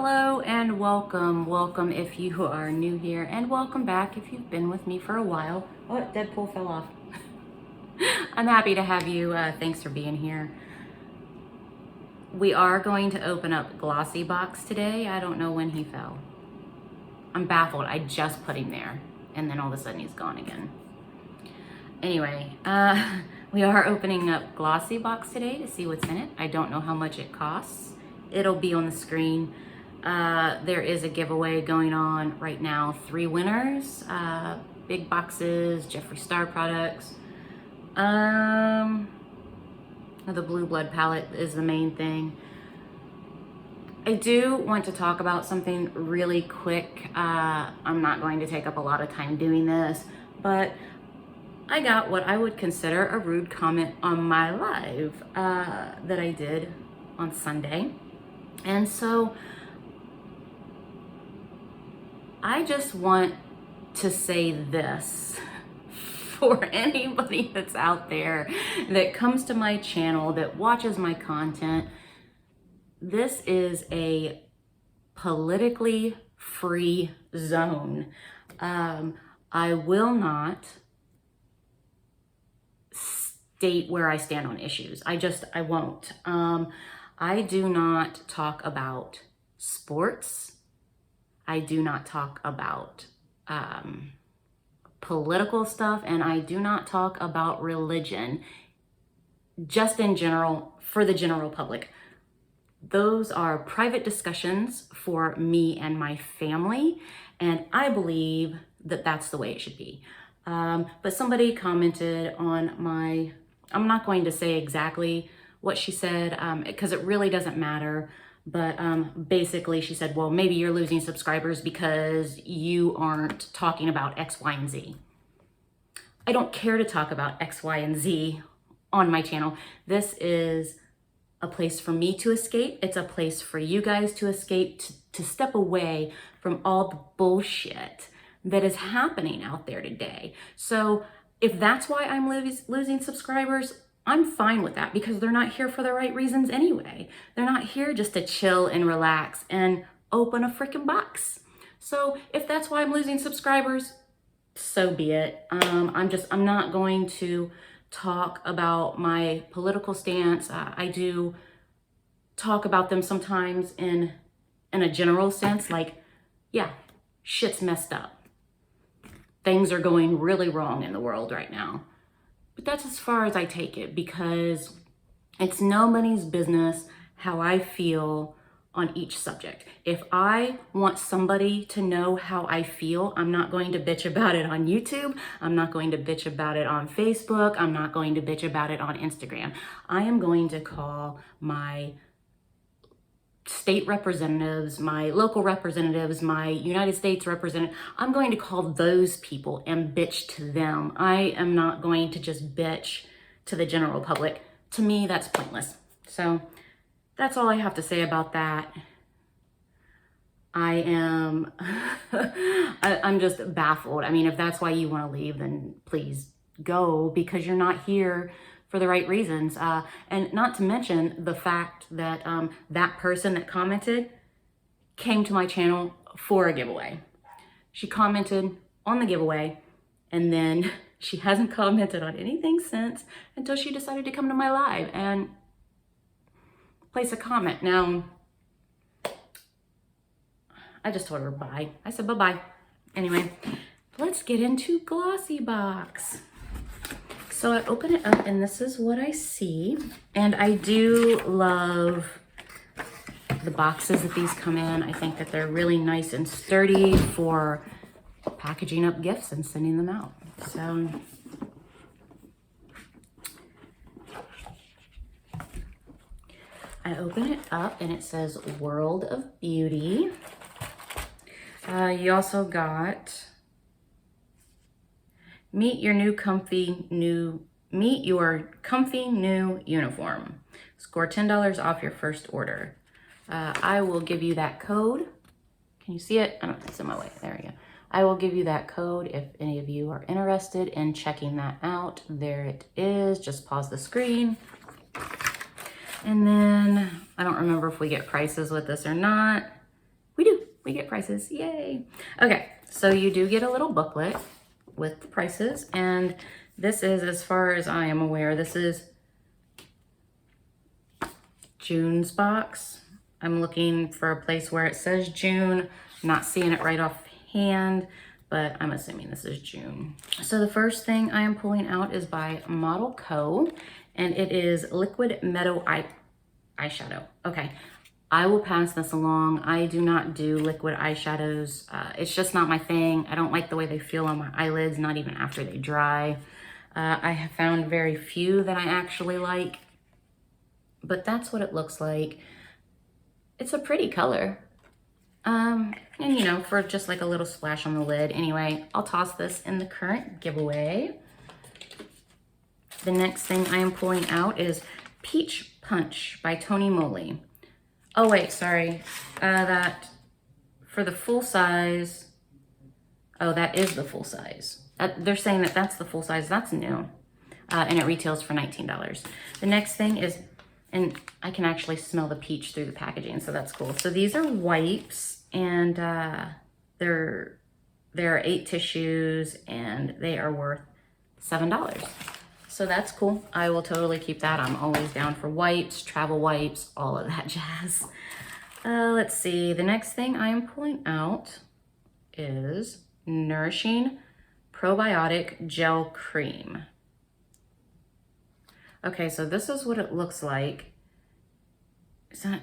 Hello and welcome. Welcome if you are new here, and welcome back if you've been with me for a while. Oh, Deadpool fell off. I'm happy to have you. Thanks for being here. We are going to open up Glossybox today. I don't know when he fell. I'm baffled. I just put him there and then all of a sudden he's gone again. Anyway, we are opening up Glossybox today to see what's in it. I don't know how much it costs. It'll be on the screen. There is a giveaway going on right now. 3 winners, big boxes, Jeffree Star products. The Blue Blood palette is the main thing. I do want to talk about something really quick. I'm not going to take up a lot of time doing this, but I got what I would consider a rude comment on my live that I did on Sunday. And so I just want to say this for anybody that's out there that comes to my channel, that watches my content. This is a politically free zone. I will not state where I stand on issues. I won't. I do not talk about sports. I do not talk about political stuff, and I do not talk about religion, just in general, for the general public. Those are private discussions for me and my family, and I believe that that's the way it should be. But somebody commented on my, I'm not going to say exactly what she said, because it really doesn't matter. But basically she said, well, maybe you're losing subscribers because you aren't talking about X, Y, and Z. I don't care to talk about X, Y, and Z on my channel. This is a place for me to escape. It's a place for you guys to escape, to step away from all the bullshit that is happening out there today. So if that's why I'm losing subscribers, I'm fine with that, because they're not here for the right reasons anyway. They're not here just to chill and relax and open a freaking box. So if that's why I'm losing subscribers, so be it. I'm not going to talk about my political stance. I do talk about them sometimes in a general sense, like, yeah, shit's messed up. Things are going really wrong in the world right now. But that's as far as I take it, because it's nobody's business how I feel on each subject. If I want somebody to know how I feel, I'm not going to bitch about it on YouTube. I'm not going to bitch about it on Facebook. I'm not going to bitch about it on Instagram. I am going to call my state representatives, my local representatives, my United States representative. I'm going to call those people and bitch to them. I am not going to just bitch to the general public. To me, that's pointless. So that's all I have to say about that. I'm just baffled. I mean, if that's why you want to leave, then please go, because you're not here for the right reasons. And not to mention the fact that that person that commented came to my channel for a giveaway. She commented on the giveaway, and then she hasn't commented on anything since, until she decided to come to my live and place a comment. Now, I just told her bye. I said bye-bye. Anyway, let's get into Glossybox. So I open it up and this is what I see. And I do love the boxes that these come in. I think that they're really nice and sturdy for packaging up gifts and sending them out. So I open it up and it says World of Beauty. You also got Meet your comfy new uniform. Score $10 off your first order. I will give you that code. Can you see it? I don't know, it's in my way. There we go. I will give you that code if any of you are interested in checking that out. There it is. Just pause the screen. And then I don't remember if we get prices with this or not. we get prices, yay. Okay, so you do get a little booklet with the prices, and this is, as far as I am aware, this is June's box. I'm looking for a place where it says June. I'm not seeing it right offhand, but I'm assuming this is June. So the first thing I am pulling out is by Model Co. And it is Liquid Meadow Eyeshadow. Okay, I will pass this along. I do not do liquid eyeshadows. It's just not my thing. I don't like the way they feel on my eyelids, not even after they dry. I have found very few that I actually like, but that's what it looks like. It's a pretty color. And you know, for just like a little splash on the lid. Anyway, I'll toss this in the current giveaway. The next thing I am pulling out is Peach Punch by Tony Moly. Oh wait, sorry. That for the full size. Oh, that is the full size. They're saying that that's the full size. That's new. And it retails for $19. The next thing is, and I can actually smell the peach through the packaging, so that's cool. So these are wipes, and there are 8 tissues, and they are worth $7. So that's cool. I will totally keep that. I'm always down for wipes, travel wipes, all of that jazz. Let's see. The next thing I am pulling out is Nourishing Probiotic Gel Cream. Okay, so this is what it looks like. Is that...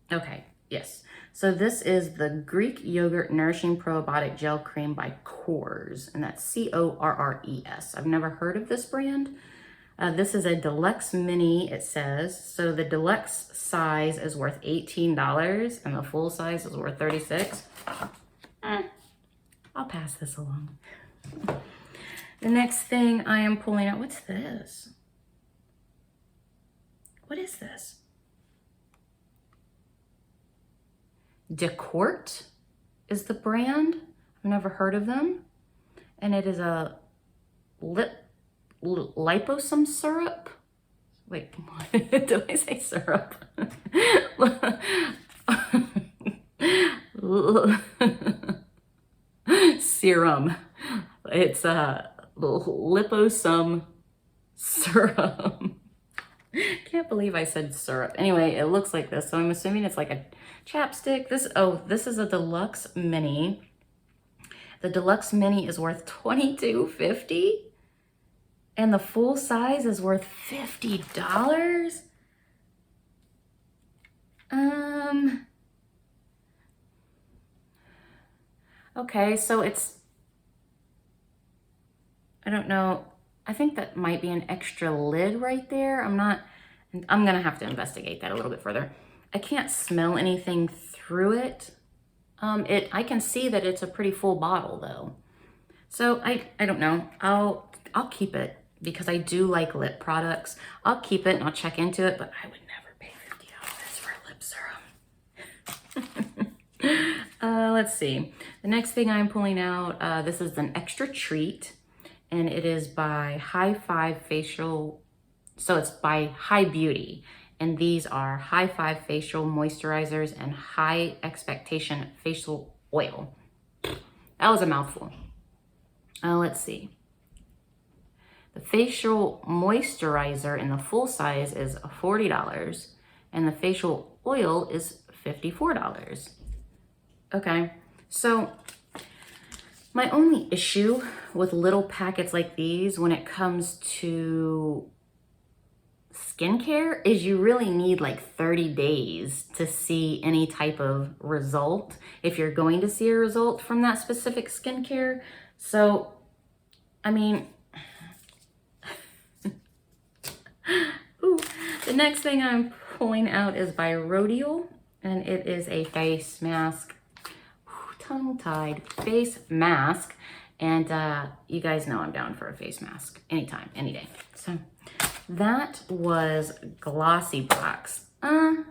Okay, yes. So this is the Greek Yogurt Nourishing Probiotic Gel Cream by Coors, and that's C-O-R-R-E-S. I've never heard of this brand. This is a deluxe mini, it says. So the deluxe size is worth $18, and the full size is worth $36. I'll pass this along. The next thing I am pulling out, what's this? What is this? Decourt is the brand. I've never heard of them. And it is a liposome syrup. Wait, what? Did I say syrup? Serum. It's a liposome syrup. Can't believe I said syrup. Anyway, it looks like this. So I'm assuming it's like a chapstick. This is a deluxe mini. The deluxe mini is worth $22.50, and the full size is worth $50. Okay, so it's, I don't know. I think that might be an extra lid right there. I'm gonna have to investigate that a little bit further. I can't smell anything through it. I can see that it's a pretty full bottle though. So I don't know. I'll keep it because I do like lip products. I'll keep it and I'll check into it, but I would never pay $50 for lip serum. Let's see. The next thing I'm pulling out, this is an extra treat, and it is by High Five Facial. So it's by High Beauty. And these are High Five Facial Moisturizers and High Expectation Facial Oil. That was a mouthful. Let's see. The facial moisturizer in the full size is $40, and the facial oil is $54. Okay, so my only issue with little packets like these when it comes to skincare is you really need like 30 days to see any type of result if you're going to see a result from that specific skincare. So, I mean, ooh, the next thing I'm pulling out is by Rodial, and it is a face mask, tongue-tied face mask. And you guys know I'm down for a face mask anytime, any day. So that was Glossybox. I'm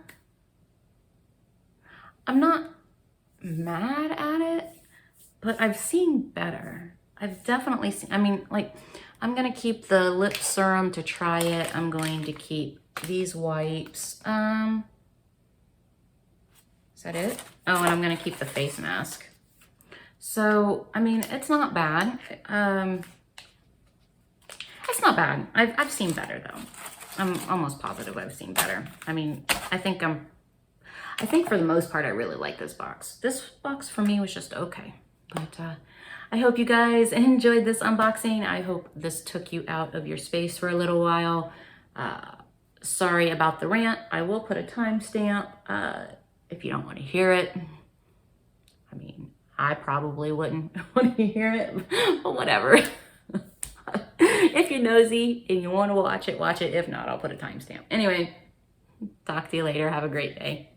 not mad at it, but I've seen better. I've definitely seen, I mean, like, I'm gonna keep the lip serum to try it. I'm going to keep these wipes. Is that it? Oh, and I'm gonna keep the face mask. So, I mean, it's not bad. It's not bad. I've seen better though. I'm almost positive I've seen better. I mean, I think for the most part, I really like this box. This box for me was just okay. But I hope you guys enjoyed this unboxing. I hope this took you out of your space for a little while. Sorry about the rant. I will put a timestamp if you don't want to hear it. I mean, I probably wouldn't want to hear it, but whatever. If you're nosy and you want to watch it, watch it. If not, I'll put a timestamp. Anyway, talk to you later. Have a great day.